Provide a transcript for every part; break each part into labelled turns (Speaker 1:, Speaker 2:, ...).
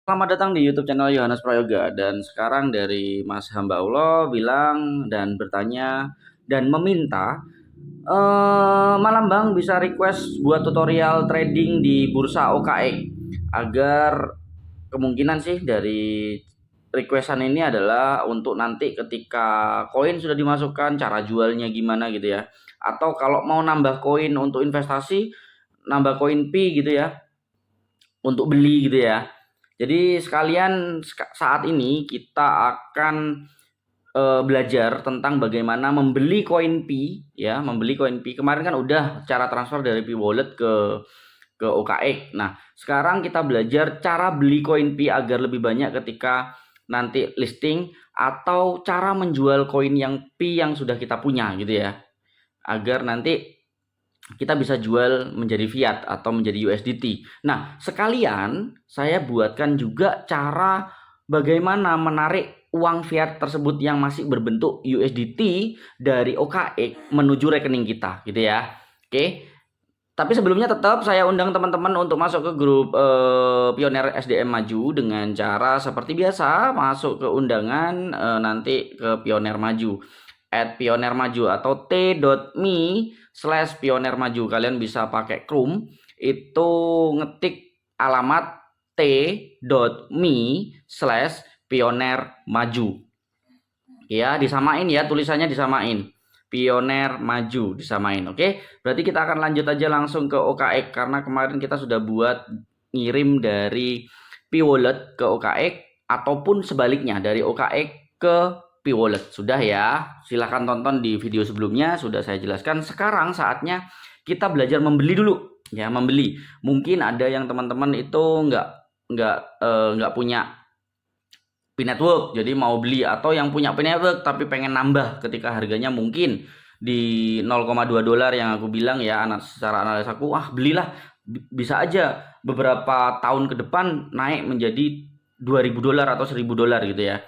Speaker 1: Selamat datang di YouTube channel Yohanes Prayoga. Dan sekarang dari Mas Hamba Allah bilang dan bertanya dan meminta, Malam Bang bisa request buat tutorial trading di bursa OKX agar kemungkinan sih dari requestan ini adalah untuk nanti ketika koin sudah dimasukkan cara jualnya gimana gitu ya. Atau kalau mau nambah koin untuk investasi, nambah koin Pi gitu ya, untuk beli gitu ya. Jadi sekalian saat ini kita akan belajar tentang bagaimana membeli koin Pi ya, membeli koin Pi. Kemarin kan udah cara transfer dari Pi Wallet ke OKX. Nah, sekarang kita belajar cara beli koin Pi agar lebih banyak ketika nanti listing atau cara menjual koin yang Pi yang sudah kita punya gitu ya. Agar nanti kita bisa jual menjadi fiat atau menjadi USDT. Nah, sekalian saya buatkan juga cara bagaimana menarik uang fiat tersebut yang masih berbentuk USDT dari OKX menuju rekening kita gitu ya. Oke. Tapi sebelumnya tetap saya undang teman-teman untuk masuk ke grup Pioner SDM Maju dengan cara seperti biasa masuk ke undangan nanti ke Pioner Maju @pioner maju atau t.me/pioner maju. Kalian bisa pakai Chrome itu ngetik alamat t.me/pioner maju ya, disamain ya, tulisannya disamain, Pioner Maju disamain. Oke, berarti kita akan lanjut aja langsung ke OKX karena kemarin kita sudah buat ngirim dari Pi Wallet ke OKX ataupun sebaliknya dari OKX ke Pi Wallet. Sudah ya, silahkan tonton di video sebelumnya, sudah saya jelaskan. Sekarang saatnya kita belajar membeli dulu ya, membeli. Mungkin ada yang teman-teman itu nggak punya Pi Network, jadi mau beli, atau yang punya Pi Network tapi pengen nambah ketika harganya mungkin di 0,2 dolar yang aku bilang ya, secara analis aku, belilah, bisa aja beberapa tahun ke depan naik menjadi 2000 dolar atau 1000 dolar gitu ya.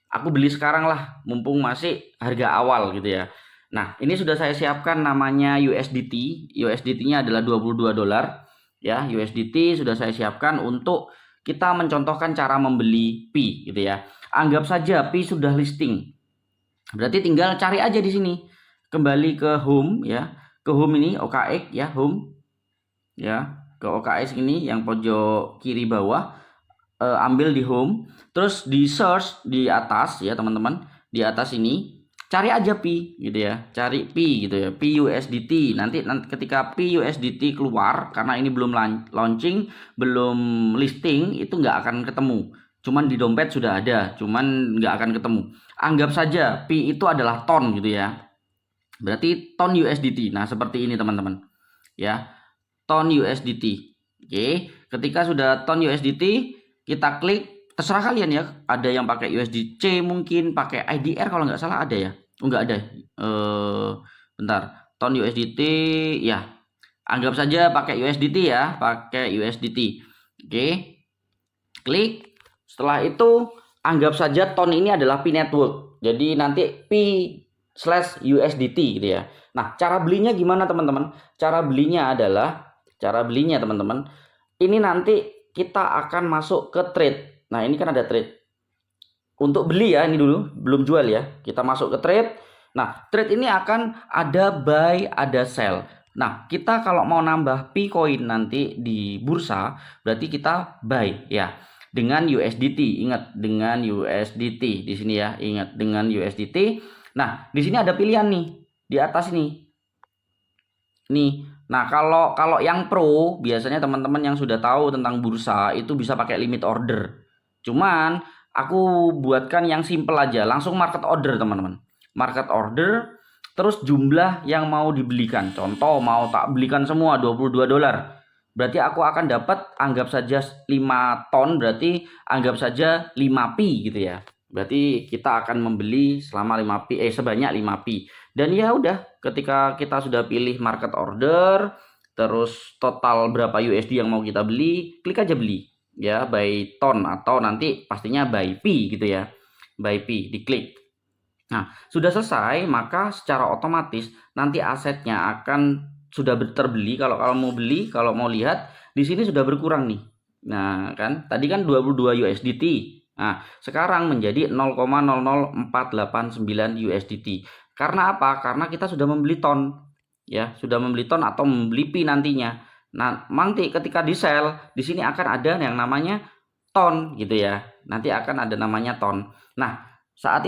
Speaker 1: Aku beli sekarang lah, mumpung masih harga awal gitu ya. Nah, ini sudah saya siapkan namanya USDT. USDT-nya adalah 22 dolar ya. USDT sudah saya siapkan untuk kita mencontohkan cara membeli Pi gitu ya. Anggap saja Pi sudah listing. Berarti tinggal cari aja di sini. Kembali ke home ya. Ke home ini OKX ya, home. Ya, ke OKX ini yang pojok kiri bawah. Ambil di home, terus di search di atas ya, teman-teman. Di atas ini cari aja Pi gitu ya, cari Pi gitu ya, Pi USDT. Nanti ketika Pi USDT keluar, karena ini belum launching, belum listing, itu nggak akan ketemu. Cuman di dompet sudah ada, cuman nggak akan ketemu. Anggap saja Pi itu adalah ton gitu ya, berarti ton USDT. Nah, seperti ini teman-teman ya, ton USDT. Oke, ketika sudah ton USDT, kita klik, terserah kalian ya. Ada yang pakai USDC, mungkin pakai IDR kalau nggak salah ada ya. Oh, nggak ada. Bentar. Ton USDT ya. Anggap saja pakai USDT ya, pakai USDT. Oke. Klik. Setelah itu anggap saja ton ini adalah Pi Network. Jadi nanti Pi/USDT gitu ya. Nah, cara belinya gimana teman-teman? Cara belinya teman-teman, ini nanti kita akan masuk ke trade. Nah, ini kan ada trade. Untuk beli ya, ini dulu, belum jual ya. Kita masuk ke trade. Nah, trade ini akan ada buy, ada sell. Nah, kita kalau mau nambah Pi coin nanti di bursa, berarti kita buy ya. Dengan USDT, ingat, dengan USDT di sini ya, ingat, dengan USDT. Nah, di sini ada pilihan nih, di atas ini. Nih. Nah, kalau yang pro, biasanya teman-teman yang sudah tahu tentang bursa itu bisa pakai limit order. Cuman aku buatkan yang simple aja, langsung market order teman-teman. Market order, terus jumlah yang mau dibelikan. Contoh mau tak belikan semua 22 dolar. Berarti aku akan dapat, anggap saja 5 ton, berarti anggap saja 5 pi gitu ya. Berarti kita akan membeli selama 5 pi, sebanyak 5 pi. Dan ya udah, ketika kita sudah pilih market order, terus total berapa USD yang mau kita beli, klik aja beli ya, by ton atau nanti pastinya by Pi gitu ya, by Pi, diklik. Nah, sudah selesai, maka secara otomatis nanti asetnya akan sudah terbeli. Kalau mau beli, kalau mau lihat di sini sudah berkurang nih Nah, kan tadi kan 22 USDT. Nah, sekarang menjadi 0,00489 USDT. Karena apa? Karena kita sudah membeli ton. Ya, sudah membeli ton atau membeli Pi nantinya. Nah, nanti ketika di sell, di sini akan ada yang namanya ton gitu ya. Nanti akan ada namanya ton. Nah, saat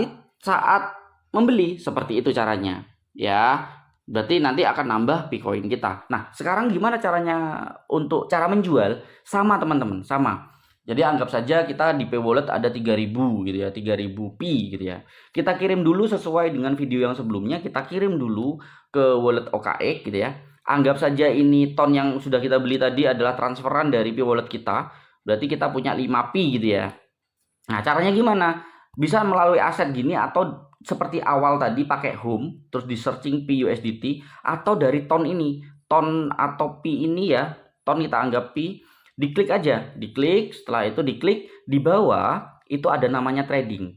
Speaker 1: membeli seperti itu caranya. Ya, berarti nanti akan nambah Bitcoin kita. Nah, sekarang gimana caranya untuk cara menjual? Sama teman-teman, sama. Jadi anggap saja kita di P-Wallet ada 3000 gitu ya, 3000 Pi gitu ya. Kita kirim dulu sesuai dengan video yang sebelumnya, kita kirim dulu ke wallet OKX gitu ya. Anggap saja ini ton yang sudah kita beli tadi adalah transferan dari P-Wallet kita. Berarti kita punya 5 Pi gitu ya. Nah, caranya gimana? Bisa melalui aset gini atau seperti awal tadi pakai home terus di searching Pi USDT, atau dari ton ini, ton atau Pi ini ya, ton kita anggap Pi, diklik aja, diklik, setelah itu diklik di bawah itu ada namanya trading.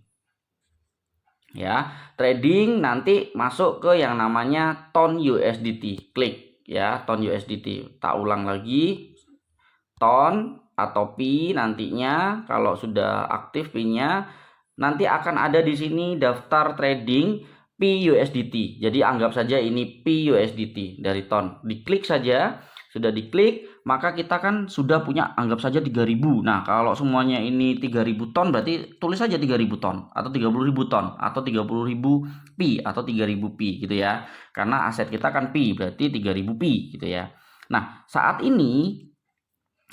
Speaker 1: Ya, trading nanti masuk ke yang namanya ton USDT. Klik ya, ton USDT. Tak ulang lagi, ton atau Pi nantinya kalau sudah aktif Pi-nya nanti akan ada di sini daftar trading Pi USDT. Jadi anggap saja ini Pi USDT dari ton. Diklik saja, sudah diklik maka kita kan sudah punya anggap saja 3000. Nah, kalau semuanya ini 3000 ton berarti tulis saja 3000 ton atau 30.000 ton atau 30.000 Pi atau 3000 Pi gitu ya. Karena aset kita kan Pi berarti 3000 Pi gitu ya. Nah, saat ini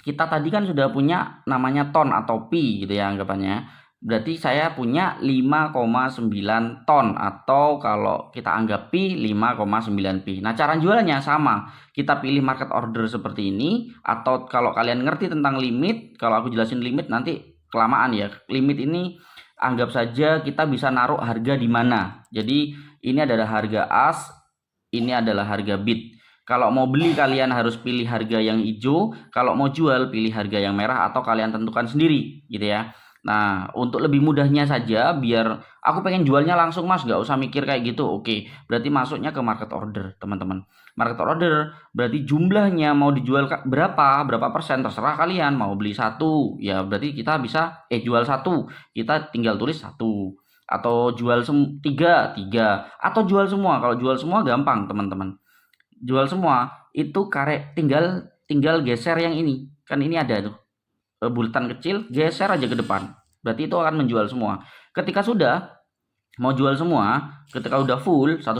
Speaker 1: kita tadi kan sudah punya namanya ton atau Pi gitu ya anggapannya. Berarti saya punya 5,9 ton atau kalau kita anggap Pi 5,9 Pi. Nah, cara jualnya sama. Kita pilih market order seperti ini, atau kalau kalian ngerti tentang limit, kalau aku jelasin limit nanti kelamaan ya. Limit ini anggap saja kita bisa naruh harga di mana. Jadi ini adalah harga as, ini adalah harga bid. Kalau mau beli kalian harus pilih harga yang hijau, kalau mau jual pilih harga yang merah atau kalian tentukan sendiri gitu ya. Nah, untuk lebih mudahnya saja biar aku pengen jualnya langsung Mas, nggak usah mikir kayak gitu. Oke, berarti masuknya ke market order, teman-teman. Market order berarti jumlahnya mau dijual berapa persen terserah kalian. Mau beli satu, ya berarti kita bisa jual satu. Kita tinggal tulis satu. Atau jual tiga, atau jual semua. Kalau jual semua gampang, teman-teman. Jual semua itu tinggal geser yang ini. Kan ini ada tuh bulatan kecil, geser aja ke depan. Berarti itu akan menjual semua. Ketika sudah mau jual semua, ketika udah full 100%,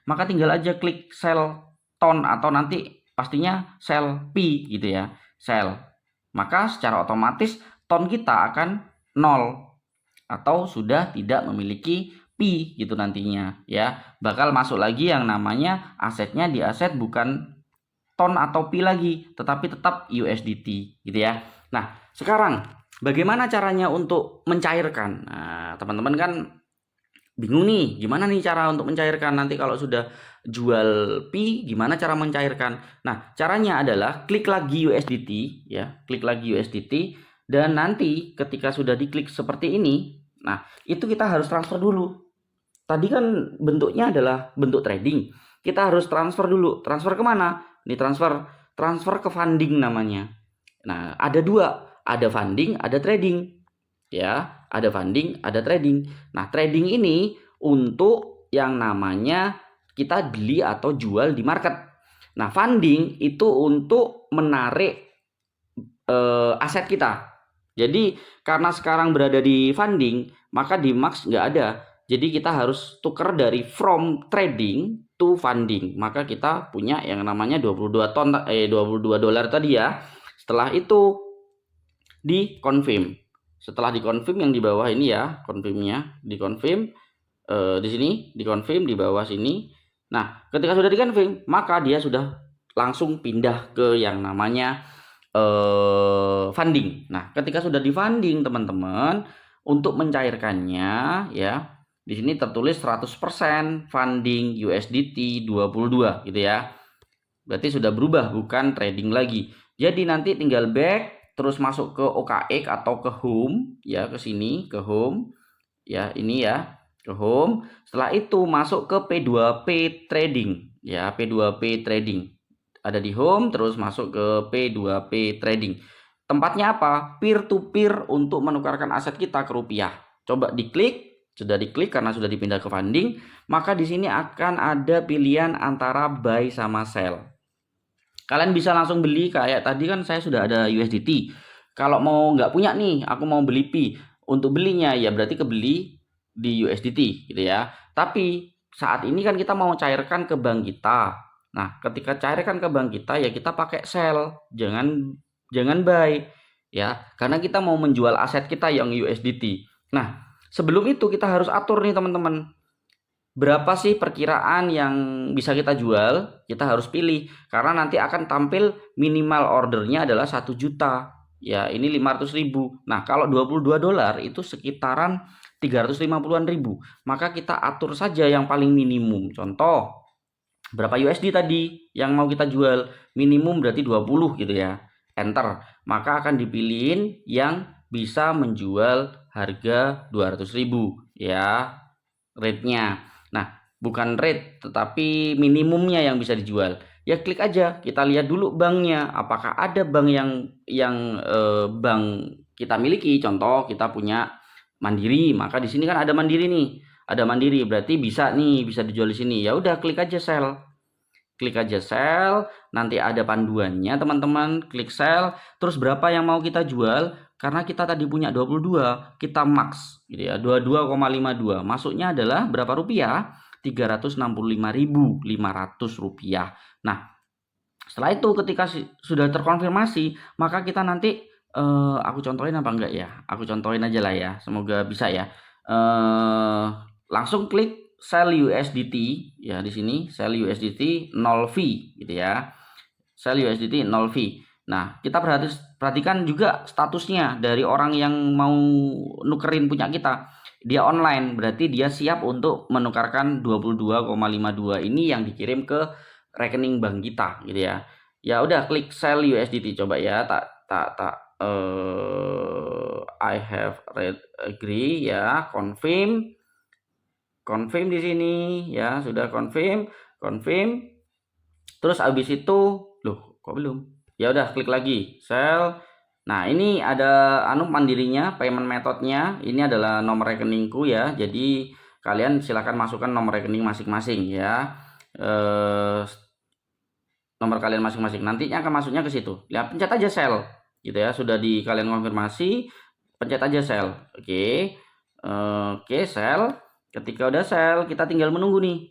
Speaker 1: maka tinggal aja klik sell ton atau nanti pastinya sell Pi gitu ya. Sell. Maka secara otomatis ton kita akan 0 atau sudah tidak memiliki Pi gitu nantinya ya. Bakal masuk lagi yang namanya asetnya di aset bukan ton atau Pi lagi, tetapi tetap USDT gitu ya. Nah, sekarang bagaimana caranya untuk mencairkan? Nah, teman-teman kan bingung nih, gimana nih cara untuk mencairkan nanti kalau sudah jual Pi, gimana cara mencairkan? Nah, caranya adalah klik lagi USDT ya, klik lagi USDT dan nanti ketika sudah diklik seperti ini, nah, itu kita harus transfer dulu. Tadi kan bentuknya adalah bentuk trading. Kita harus transfer dulu. Transfer kemana? Ini transfer ke funding namanya. Nah, ada dua. Ada funding, ada trading. Ya, ada funding, ada trading. Nah, trading ini untuk yang namanya kita beli atau jual di market. Nah, funding itu untuk menarik aset kita. Jadi, karena sekarang berada di funding, maka di max nggak ada. Jadi kita harus tukar dari from trading to funding. Maka kita punya yang namanya 22 $22 tadi ya. Setelah itu di confirm. Setelah di confirm yang di bawah ini ya, confirmnya di confirm di sini, di confirm di bawah sini. Nah, ketika sudah di confirm, maka dia sudah langsung pindah ke yang namanya funding. Nah, ketika sudah di funding teman-teman, untuk mencairkannya ya, di sini tertulis 100% funding USDT 22 gitu ya. Berarti sudah berubah, bukan trading lagi. Jadi nanti tinggal back terus masuk ke OKX atau ke home ya, ke sini ke home. Ya, ini ya, ke home. Setelah itu masuk ke P2P trading ya, P2P trading. Ada di home terus masuk ke P2P trading. Tempatnya apa? Peer to peer untuk menukarkan aset kita ke rupiah. Coba diklik, sudah diklik karena sudah dipindah ke funding, maka di sini akan ada pilihan antara buy sama sell. Kalian bisa langsung beli, kayak tadi kan saya sudah ada USDT. Kalau mau nggak punya nih, aku mau beli Pi. Untuk belinya ya berarti kebeli di USDT gitu ya. Tapi saat ini kan kita mau cairkan ke bank kita. Nah, ketika cairkan ke bank kita ya kita pakai sell, jangan buy ya, karena kita mau menjual aset kita yang USDT. Nah, sebelum itu kita harus atur nih teman-teman. Berapa sih perkiraan yang bisa kita jual? Kita harus pilih karena nanti akan tampil minimal ordernya adalah 1 juta. Ya, ini 500.000. Nah, kalau $22 itu sekitaran 350-an ribu. Maka kita atur saja yang paling minimum. Contoh, berapa USD tadi yang mau kita jual? Minimum berarti 20 gitu ya. Enter. Maka akan dipilihin yang bisa menjual harga 200.000 ya, rate-nya. Nah, bukan rate tetapi minimumnya yang bisa dijual. Ya klik aja, kita lihat dulu banknya. Apakah ada bank yang bank kita miliki? Contoh kita punya Mandiri, maka di sini kan ada Mandiri nih. Ada Mandiri, berarti bisa nih, bisa dijual di sini. Ya udah klik aja sell. Klik aja sell, nanti ada panduannya teman-teman, klik sell, terus berapa yang mau kita jual, karena kita tadi punya 22, kita max gitu ya, 22,52, masuknya adalah berapa rupiah? 365.500 rupiah. Nah, setelah itu ketika sudah terkonfirmasi, maka kita nanti, aku contohin apa enggak ya? Aku contohin aja lah ya, semoga bisa ya. Langsung klik sell USDT ya, di sini sell USDT 0 fee gitu ya. Sell USDT 0 fee. Nah, kita perhatikan juga statusnya dari orang yang mau nukerin punya kita. Dia online, berarti dia siap untuk menukarkan 22,52 ini yang dikirim ke rekening bank kita gitu ya. Ya udah klik sell USDT coba ya. I have read agree ya, confirm di sini ya, sudah confirm. Terus habis itu, loh kok belum? Ya udah klik lagi sell. Nah, ini ada mandirinya, payment methodnya. Ini adalah nomor rekeningku ya. Jadi kalian silakan masukkan nomor rekening masing-masing ya. Nomor kalian masing-masing. Nantinya akan masuknya ke situ. Ya, pencet aja sell gitu ya. Sudah di kalian konfirmasi, pencet aja sell. Oke. Oke, sell. Ketika udah sell, kita tinggal menunggu nih.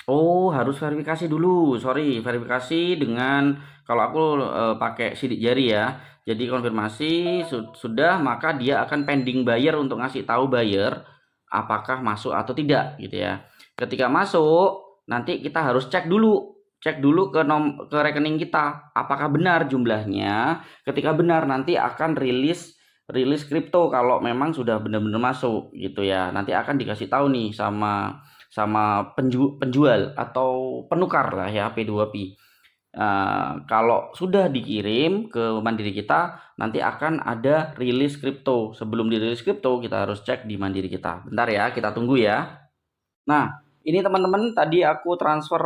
Speaker 1: Oh, harus verifikasi dulu. Sorry, verifikasi dengan kalau aku pakai sidik jari ya. Jadi konfirmasi sudah, maka dia akan pending buyer untuk ngasih tahu buyer apakah masuk atau tidak gitu ya. Ketika masuk, nanti kita harus cek dulu ke rekening kita apakah benar jumlahnya. Ketika benar, nanti akan rilis kripto kalau memang sudah benar-benar masuk gitu ya. Nanti akan dikasih tahu nih sama penjual atau penukar lah ya, P2P. Kalau sudah dikirim ke Mandiri kita, nanti akan ada rilis kripto. Sebelum dirilis kripto, kita harus cek di Mandiri kita. Bentar ya, kita tunggu ya. Nah, ini teman-teman tadi aku transfer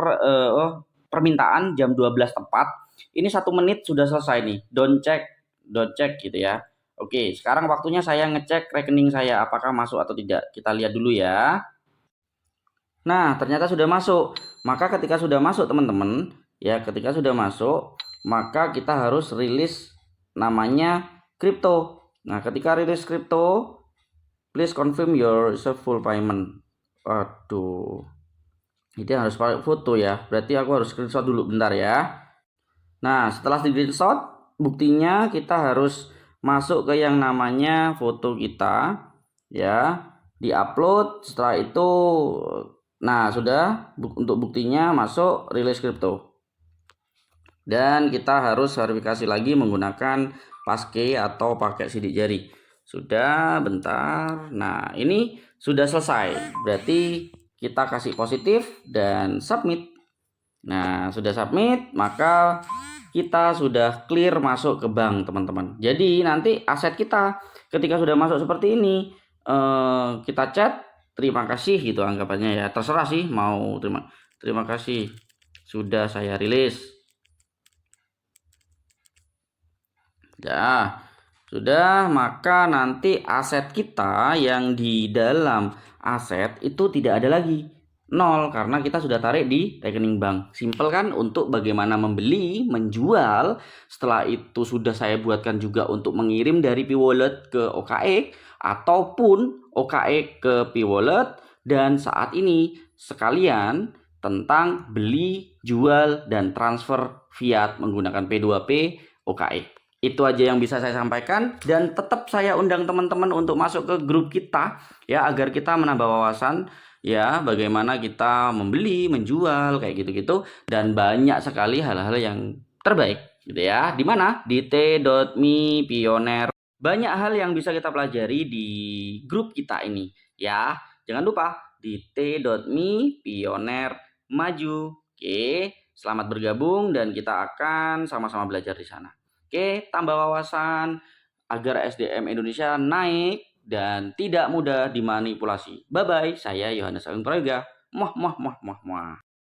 Speaker 1: permintaan jam 12 tepat. Ini 1 menit sudah selesai nih. Don't check gitu ya. Oke, sekarang waktunya saya ngecek rekening saya apakah masuk atau tidak. Kita lihat dulu ya. Nah, ternyata sudah masuk. Maka ketika sudah masuk teman-teman, ya ketika sudah masuk, maka kita harus rilis namanya kripto. Nah, ketika rilis kripto, please confirm your full payment. Waduh. Ini harus pakai foto ya. Berarti aku harus screenshot dulu bentar ya. Nah, setelah di screenshot, buktinya kita harus masuk ke yang namanya foto kita ya, di-upload. Setelah itu, nah sudah, untuk buktinya masuk rilis kripto. Dan kita harus verifikasi lagi menggunakan passkey atau pakai sidik jari. Sudah, bentar. Nah, ini sudah selesai. Berarti kita kasih positif dan submit. Nah, sudah submit, maka kita sudah clear masuk ke bank, teman-teman. Jadi nanti aset kita ketika sudah masuk seperti ini, kita chat terima kasih gitu anggapannya ya, terserah sih mau terima kasih sudah saya rilis. Ya, sudah, maka nanti aset kita yang di dalam aset itu tidak ada lagi. Nol, karena kita sudah tarik di rekening bank. Simple kan untuk bagaimana membeli, menjual. Setelah itu sudah saya buatkan juga untuk mengirim dari P-Wallet ke OKX ataupun OKX ke P-Wallet. Dan saat ini sekalian tentang beli, jual, dan transfer fiat menggunakan P2P OKX. Itu aja yang bisa saya sampaikan, dan tetap saya undang teman-teman untuk masuk ke grup kita ya, agar kita menambah wawasan ya bagaimana kita membeli, menjual kayak gitu-gitu, dan banyak sekali hal-hal yang terbaik gitu ya. Di mana? Di t.me Pioneer. Banyak hal yang bisa kita pelajari di grup kita ini ya. Jangan lupa di t.me Pioneer Maju. Oke, selamat bergabung dan kita akan sama-sama belajar di sana. Oke, tambah wawasan agar SDM Indonesia naik dan tidak mudah dimanipulasi. Bye-bye, saya Yohanes Agung Prayoga. Muah, muah, muah, muah, muah.